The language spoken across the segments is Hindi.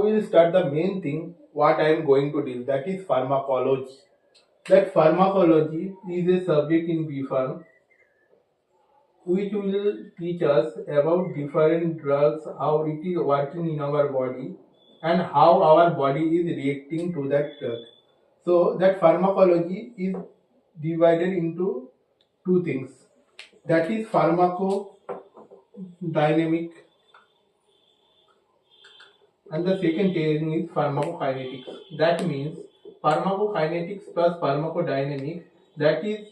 now we'll start the main thing what I am going to deal, that is pharmacology. That pharmacology is a subject in B.Pharm which will teach us about different drugs, how it is working in our body, and how our body is reacting to that drug. So that pharmacology is divided into two things. That is pharmacodynamic, and the second thing is pharmacokinetics. That means pharmacokinetics plus pharmacodynamics, that is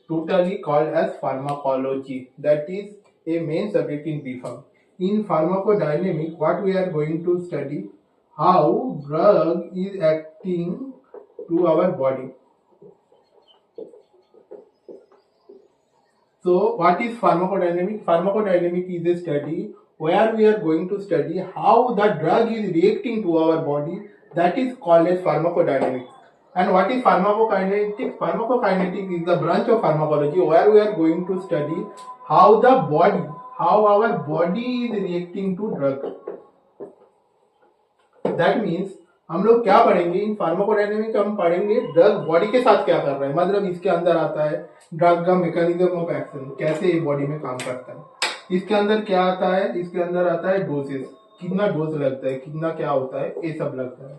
totally called as pharmacology. That is a main subject in B.Pharm. In pharmacodynamics, what we are going to study, how drug is acting to our body. So what is pharmacodynamic? Pharmacodynamic is a study where we are going to study how the drug is reacting to our body. That is called as pharmacodynamics. And what is pharmacokinetics? Pharmacokinetics is the branch of pharmacology where we are going to study how our body is reacting to drug. That means हम लोग क्या पढ़ेंगे इन फार्माकोडायनेमिक, हम पढ़ेंगे ड्रग बॉडी के साथ क्या कर रहा है, मतलब इसके अंदर आता है ड्रग का मैकेनिज्म ऑफ एक्शन, कैसे ये बॉडी में काम करता है. इसके अंदर क्या आता है, इसके अंदर आता है डोसेस, कितना डोज लगता है, कितना क्या होता है, ये सब लगता है,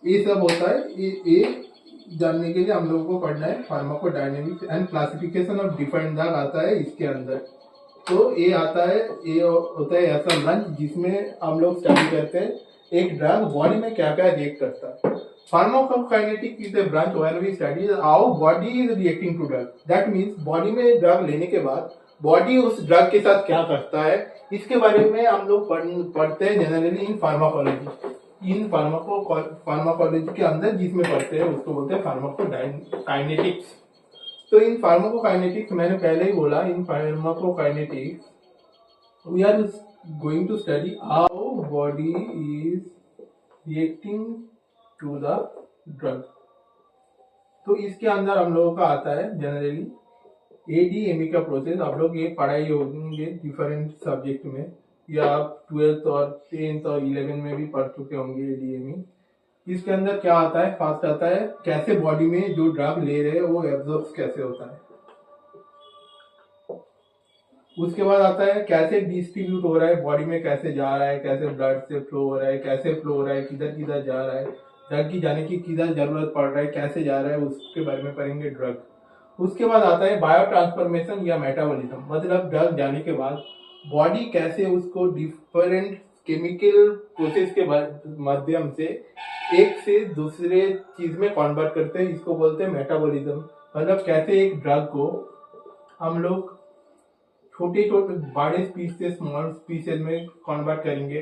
ये सब होता है. ये जानने के लिए हम लोगों को पढ़ना है pharmacodynamics and classification of different drug आता है इसके अंदर. तो ये आता है, ये होता है ऐसा ब्रांच जिसमें हम लोग स्टडी करते हैं एक ड्रग बॉडी में क्या क्या रिएक्ट करता है. Pharmacokinetic is a branch where we study how body is reacting to drug. That means body में ड्रग लेने के बाद बॉडी उस ड्रग के साथ क्या करता है, इसके बारे में हम लोग पढ़ते हैं generally in pharmacology. In pharmacology के अंदर जिसमें पढ़ते हैं उसको बोलते हैं फार्माकोकाइनेटिक्स. तो इन फार्माकोकाइनेटिक्स मैंने पहले ही बोला, in pharmacokinetics we are going to study how body is reacting to the drug. तो इसके अंदर हम लोगों का आता है जनरली ADME का प्रोसेस. आप लोग ये पढ़ाई होंगे डिफरेंट सब्जेक्ट में, या आप 12th और 10th और 11th में भी पढ़ चुके होंगे ADME. इसके अंदर क्या आता है, फर्स्ट आता है कैसे बॉडी में जो ड्रग ले रहे हैं वो एब्जॉर्ब कैसे होता है. उसके बाद आता है कैसे डिस्ट्रीब्यूट हो रहा है बॉडी में, कैसे जा रहा है, कैसे ब्लड से फ्लो हो रहा है, कैसे फ्लो हो रहा है, किधर किधर जा रहा है, ड्रग की जाने की किधर जरूरत पड़ रहा है, कैसे जा रहा है, उसके बारे में पढ़ेंगे ड्रग. उसके बाद आता है बायो ट्रांसफॉर्मेशन या मेटाबॉलिज्म, मतलब ड्रग जाने के बाद बॉडी कैसे उसको डिफरेंट केमिकल प्रोसेस के माध्यम से एक से दूसरे चीज में कन्वर्ट करते हैं, इसको बोलते हैं मेटाबॉलिज्म. मतलब कैसे एक ड्रग को हम लोग छोटे छोटे बड़े स्पीस से स्मॉल स्पीसेज में कन्वर्ट करेंगे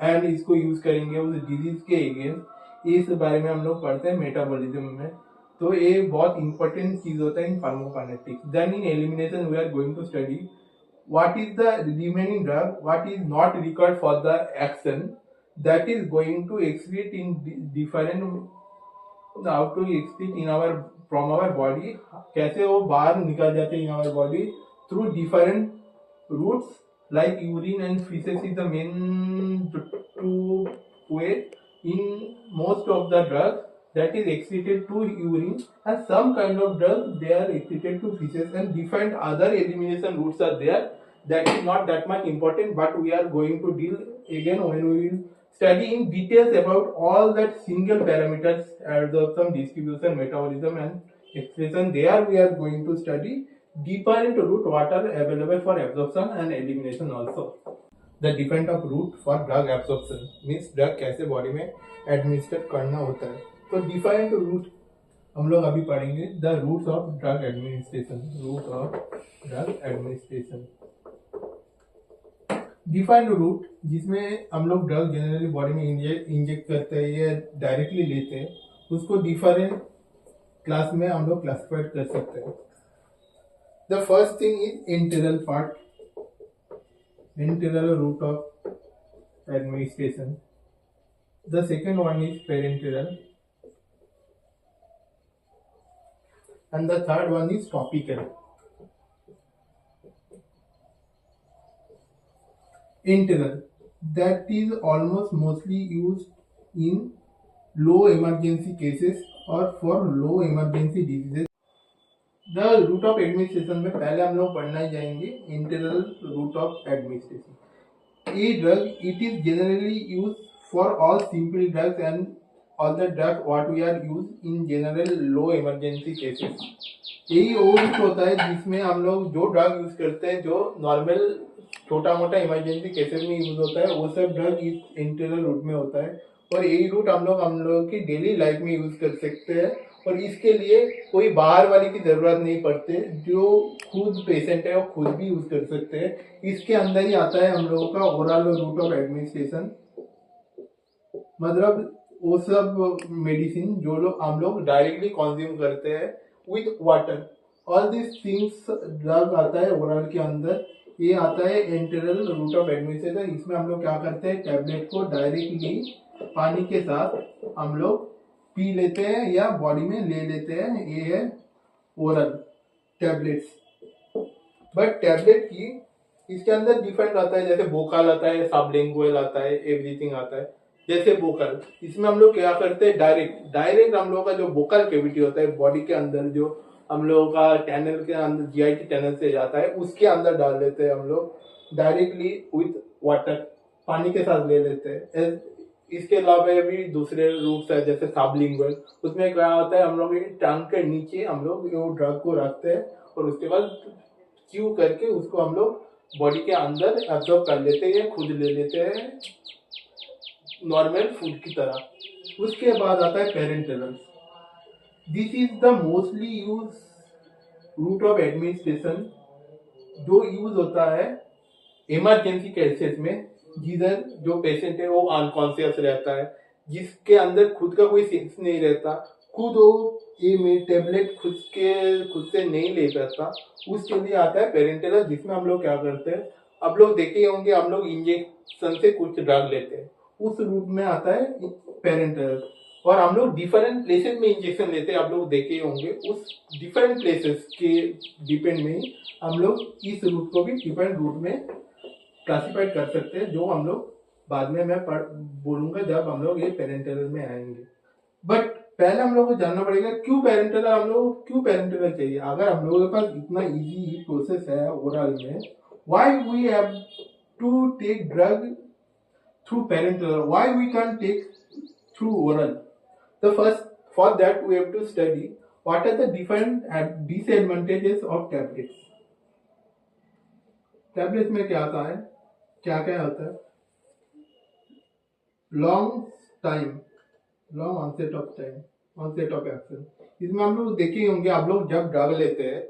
एंड इसको यूज करेंगे उस डिजीज के अगेंस्ट. इस बारे में हम लोग पढ़ते हैं मेटाबॉलिज्म में. तो ये बहुत इंपॉर्टेंट चीज होता है in pharmacokinetics. Then in elimination we are going to study what is the remaining drug, what is not required for the action, that is going to excrete in different, how to excrete in our from our body, कैसे वो बाहर निकल जाते हैं in our body through different routes like urine and feces is the main two way. In most of the drugs that is excreted to urine, and some kind of drugs they are excreted to feces, and different other elimination routes are there. That is not that much important, but we are going to deal again when we will study in details about all that single parameters, absorption, distribution, metabolism and excretion. There we are going to study deeper into route what are available for absorption and elimination also. The different of route for drug absorption means drug कैसे बॉडी में एडमिनिस्टर करना होता है. तो डिफरेंट रूट हम लोग अभी पढ़ेंगे, the routes of drug administration. Route of drug administration, different route जिसमें हम लोग ड्रग जनरली बॉडी में इंजेक्ट करते हैं या डायरेक्टली लेते हैं, उसको डिफरेंट क्लास में हम लोग क्लासिफाइड कर सकते हैं. The first thing is enteral part, enteral route of administration. The second one is parenteral, and the third one is topical. Enteral, that is almost mostly used in low emergency cases or for low emergency diseases. The route of administration में पहले हम लोग पढ़ना ही जाएंगे internal route of administration. A drug it is generally use for all simple drugs and all the drug what we are use in general low emergency cases. यही वो रूट होता है जिसमें हम लोग जो ड्रग यूज करते हैं जो नॉर्मल छोटा मोटा इमरजेंसी केसेस में यूज होता है वो सब ड्रग इस इंटरनल रूट में होता है. और यही रूट हम लोग की डेली लाइफ में यूज कर सकते हैं और इसके लिए कोई बाहर वाले की जरूरत नहीं पड़ती. जो खुद पेशेंट है वो खुद भी यूज कर सकते हैं. इसके अंदर ही आता है हम लोगों का ओरल रूट ऑफ एडमिनिस्ट्रेशन. मतलब वो सब मेडिसिन जो लोग हम लोग डायरेक्टली कंज्यूम करते हैं with water. All this things drug आता है ओरल के अंदर. ये आता है इंटरनल रूट ऑफ एडमिनिस्ट्रेशन. इसमें हम लोग क्या करते हैं टैबलेट को डायरेक्टली पानी के साथ हम लोग पी लेते हैं या बॉडी में ले लेते हैं. ये है ओरल टैबलेट्स. बट टैबलेट की इसके अंदर डिफरेंट आता है. जैसे बोकाल आता है, सबलिंगुअल आता है, एवरीथिंग आता है. जैसे बोकल इसमें हम लोग क्या करते हैं डायरेक्ट हम लोग का जो बोकल कैविटी होता है बॉडी के अंदर जो हम लोगों का टनल के अंदर जीआईटी टनल से जाता है उसके अंदर डाल देते हैं हम लोग डायरेक्टली विथ वाटर पानी के साथ ले लेते हैं. इसके अलावा भी दूसरे रूट्स है जैसे सबलिंगुअल. उसमें क्या होता है हम लोग टंग के नीचे हम लोग वो ड्रग को रखते हैं और उसके बाद च्यू करके उसको हम लोग बॉडी के अंदर एब्जॉर्ब कर लेते हैं, खुद ले लेते हैं नॉर्मल फूड की तरह. उसके बाद आता है parenterals. This is the mostly use route of administration जो यूज होता है इमरजेंसी केसेस में जिधर जो पेशेंट है वो अनकॉन्शियस रहता है, जिसके अंदर खुद का कोई सेंस नहीं रहता, खुद वो ये टेबलेट खुद से नहीं ले पाता. उसके लिए आता है पेरेंटरल जिसमें हम लोग क्या करते हैं आप लोग देखे होंगे हम लोग इंजेक्शन से कुछ ड्रग लेते हैं. उस रूट में आता है पेरेंटरल. और हम लोग डिफरेंट प्लेसेस में इंजेक्शन लेते हैं आप लोग देखे होंगे. उस डिफरेंट प्लेसेस के डिपेंड में हम लोग इस रूट को भी डिफरेंट रूट में क्लासिफाइड कर सकते हैं जो हम लोग बाद में मैं बोलूंगा जब हम लोग ये पेरेंटरल में आएंगे. बट पहले हम लोग को जानना पड़ेगा क्यों पेरेंटरल चाहिए. अगर हम लोगों के पास इतना इजी प्रोसेस है ओरल में, why we have to take drug through parenteral, why we can take through oral. The first, for that we have to study what are the different disadvantages of tablets. Tablets में क्या आता है, क्या क्या आता है. Long onset of action. इसमें हम लोग देखे होंगे आप लोग जब ड्रग लेते हैं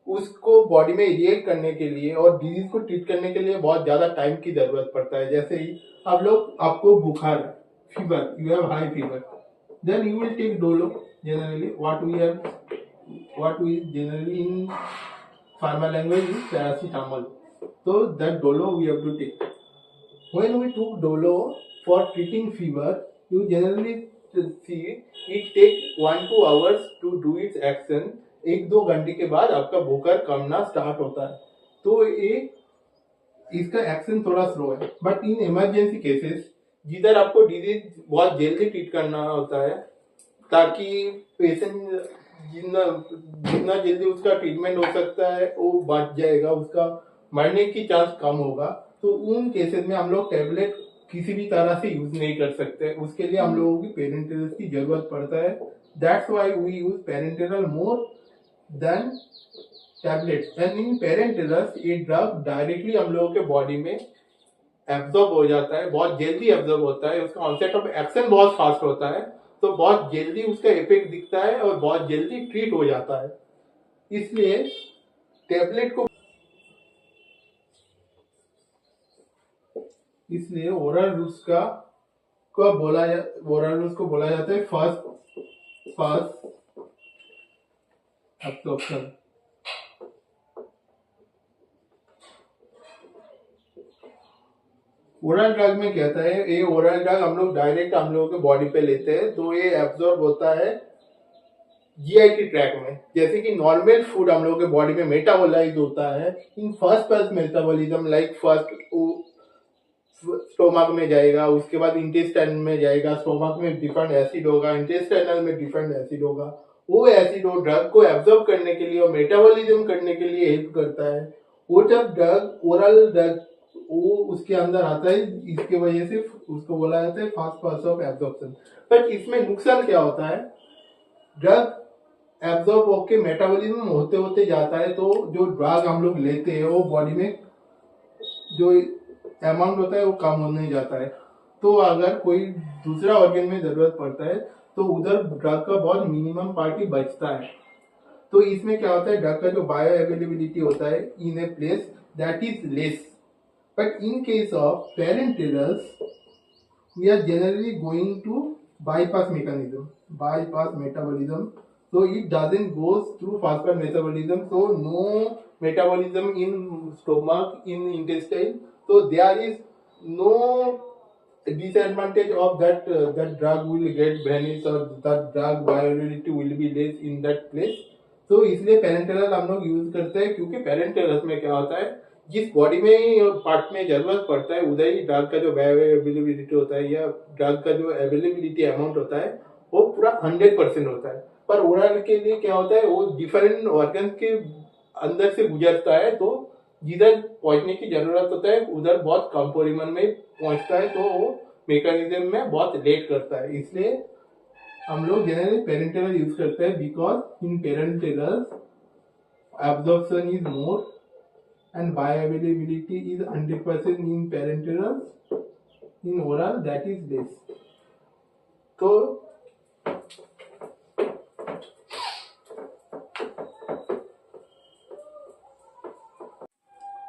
उसको बॉडी में रिएक्ट करने के लिए और डिजीज को ट्रीट करने के लिए बहुत ज्यादा टाइम की जरूरत पड़ता है. जैसे ही आपको बुखार है, fever, you have high fever, then you will take dolo. Generally what we generally in pharma language is paracetamol. So that dolo we have to take. When we took dolo for treating fever, you generally see it take 1-2 hours to do its action. 1-2 घंटे के बाद आपका बुखार कमना स्टार्ट होता है. तो ये इसका एक्शन थोड़ा स्लो है. बट इन इमरजेंसी केसेस जिधर आपको डिजीज बहुत जल्दी ट्रीट करना होता है ताकि पेशेंट जितना जल्दी उसका ट्रीटमेंट हो सकता है वो बच जाएगा, उसका मरने की चांस कम होगा. तो उन केसेस में हम लोग टेबलेट किसी भी तरह से यूज नहीं कर सकते. उसके लिए हम लोगों की पेरेंटरल की जरूरत पड़ता है. That's why we use parenteral more than tablets. And in parenterals ये ड्रग डायरेक्टली हम लोगों के बॉडी में एब्जॉर्ब हो जाता है, बहुत जल्दी एब्जॉर्ब होता है. उसका ऑनसेट ऑफ एक्शन बहुत फास्ट होता है, तो बहुत जल्दी उसका इफेक्ट दिखता है और बहुत जल्दी ट्रीट हो जाता है. इसलिए टैबलेट को इसलिए ओरल रूट्स को बोला जाता है फास्ट एब्जॉर्प्शन. ओरल ड्रग में कहता है ये ओरल ड्रग हम लोग डायरेक्ट हम लोगों के बॉडी पे लेते हैं तो ये एब्जॉर्ब होता है जीआईटी ट्रैक में. जैसे कि नॉर्मल फूड हम लोगों के बॉडी में मेटाबोलाइज होता है in first metabolism like first stomach में जाएगा, उसके बाद इंटेस्टाइन में जाएगा, स्टोमक में डिफरेंट एसिड होगा, इंटेस्टाइनल में डिफरेंट एसिड होगा। वो एसिड वो ड्रग को एब्जॉर्ब करने के लिए और मेटाबॉलिज्म करने के लिए हेल्प करता है। वो जब ड्रग ओरल ड्रग वो उसके अंदर आता है, इसके वजह से उसको बोला जाता है fast pass of absorption. But इसमें नुकसान क्या होता है, ड्रग एब्जॉर्ब होके मेटाबॉलिज्म होते होते जाता है, तो जो ड्रग हम लोग लेते हैं वो बॉडी में जो अमाउंट होता है वो कम होने जाता है। तो अगर कोई दूसरा ऑर्गन में जरूरत पड़ता है तो उधर ड्रग का बहुत मिनिमम पार्ट ही बचता है। तो इसमें क्या होता है, ड्रग का जो बायो अवेलेबिलिटी होता है in a place that is less. But in case of parenterals we are generally going to bypass mechanism, bypass metabolism. So it doesn't goes through faster metabolism. So no metabolism in stomach, in intestine. So there is no disadvantage of that drug will get vanished or that drug viability will be less in that place. तो इसलिए पेरेंटेरल हम लोग यूज करते हैं, क्योंकि पेरेंटेरल्स में क्या होता है, जिस बॉडी में पार्ट में जरूरत पड़ता है उधर ही ड्रग का जो अवेलेबिलिटी होता है या ड्रग का जो अवेलेबिलिटी अमाउंट होता है वो पूरा 100% होता है। पर ओरल के लिए क्या होता है, वो डिफरेंट ऑर्गन के अंदर से गुजरता है, तो जिधर पहुंचने की जरूरत होता है उधर बहुत कम परिमाण में पहुंचता है, तो वो मेकानिज्म में बहुत लेट करता है। इसलिए हम लोग जनरली पेरेंटेरल यूज करते हैं, because in parenteral absorption is more and bioavailability is 100% in parenteral, in oral that is less. तो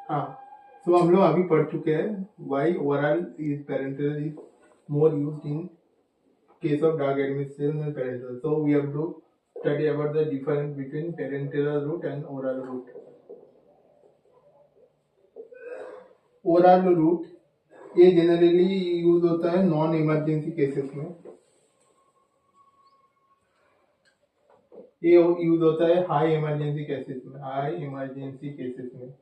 हाँ, तो हम लोग अभी पढ़ चुके हैं why oral is parenteral is more used in case of drug administration and parenteral. So we have to study about the difference between parenteral route and oral route. Oral route ये जनरली यूज होता है नॉन इमरजेंसी केसेस में, ये यूज होता है हाई इमरजेंसी केसेस में, हाई इमरजेंसी केसेस में।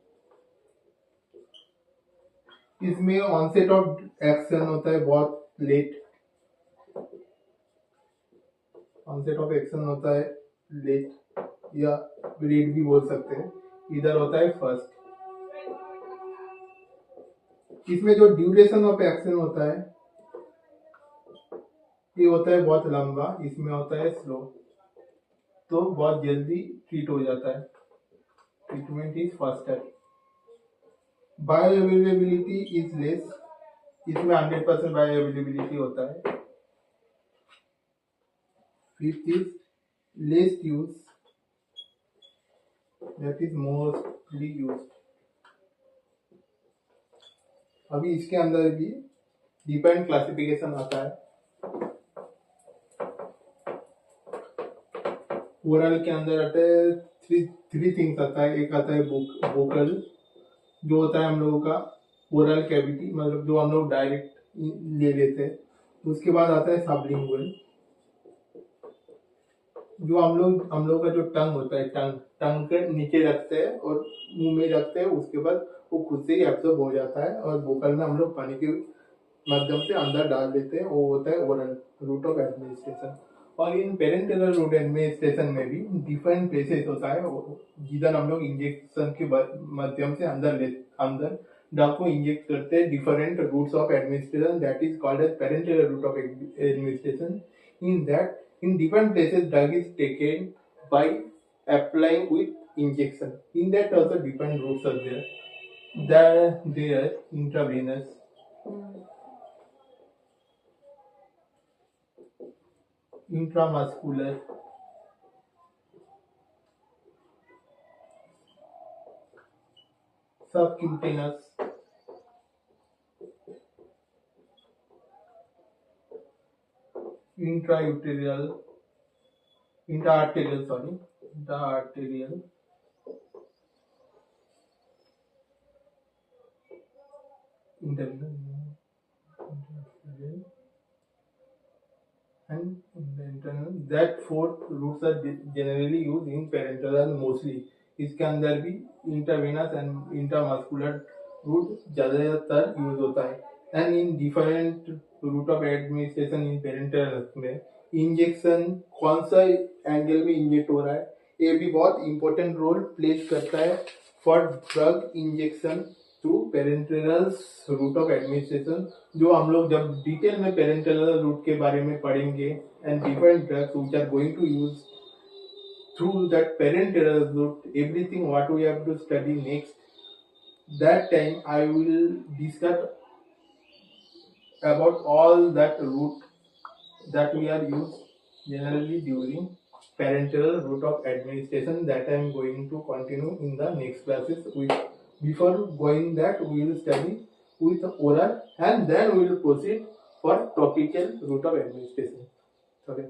इसमें ऑनसेट ऑफ एक्शन होता है बहुत लेट, ऑनसेट ऑफ एक्शन होता है लेट या लेट भी बोल सकते हैं, इधर होता है फर्स्ट। इसमें जो ड्यूरेशन ऑफ एक्शन होता है ये होता है बहुत लंबा, इसमें होता है स्लो, तो बहुत जल्दी ट्रीट हो जाता है, treatment is faster. Bio availability is less, इसमें 100% बायो अवेलेबिलिटी होता है। Fifth is less use, that is mostly used. अभी इसके अंदर भी डिपेंड क्लासिफिकेशन आता है। ओरल के अंदर आते हैं थ्री थिंग्स आता है। एक आता है वोकल, जो होता है हम लोगों का ओरल कैविटी, मतलब जो हम लोग डायरेक्ट ले लेते हैं। उसके बाद आता है सबलिंगुअल, जो हम लोग का जो टंग होता है, टंग के नीचे रखते हैं और मुंह में रखते हैं, उसके बाद वो खुद से ही एब्जॉर्ब हो जाता है और वोकल में हम लोग पानी के माध्यम से अंदर डाल देते हैं, वो होता है ओरल रूट ऑफ एडमिनिस्ट्रेशन। और इन पेरेंटल रूट एडमिनिस्ट्रेशन में भी डिफरेंट प्लेसेस होता है, जिधर हम लोग इंजेक्शन के माध्यम से अंदर ड्रग को इंजेक्ट करते हैं। Different routes of administration, that is called as parental route of administration. In that in different places drug is taken by applying with injection. In that also different routes are there. There intravenous, intramuscular, subcutaneous, intraarterial, intraarterial, and internal. That four routes are generally used in parenteral mostly. इसके अंदर भी इंट्रावेनस एंड इंट्रामस्कुलर रूट ज्यादातर यूज होता है। and in different route of administration in parenteral health में इंजेक्शन कौन सा एंगल में इंजेक्ट हो रहा है, ये भी बहुत इंपॉर्टेंट रोल प्ले करता है for drug injection through parental route of administration, जो हम लोग जब डिटेल में पेरेंटल रूट के बारे में पढ़ेंगे and different drugs which are going to use through that parenteral route, everything what we have to study next, that time I will discuss about all that route that we are used generally during parenteral route of administration, that I am going to continue in the next classes. Before going that we will study with oral and then we will proceed for topical route of administration. Okay.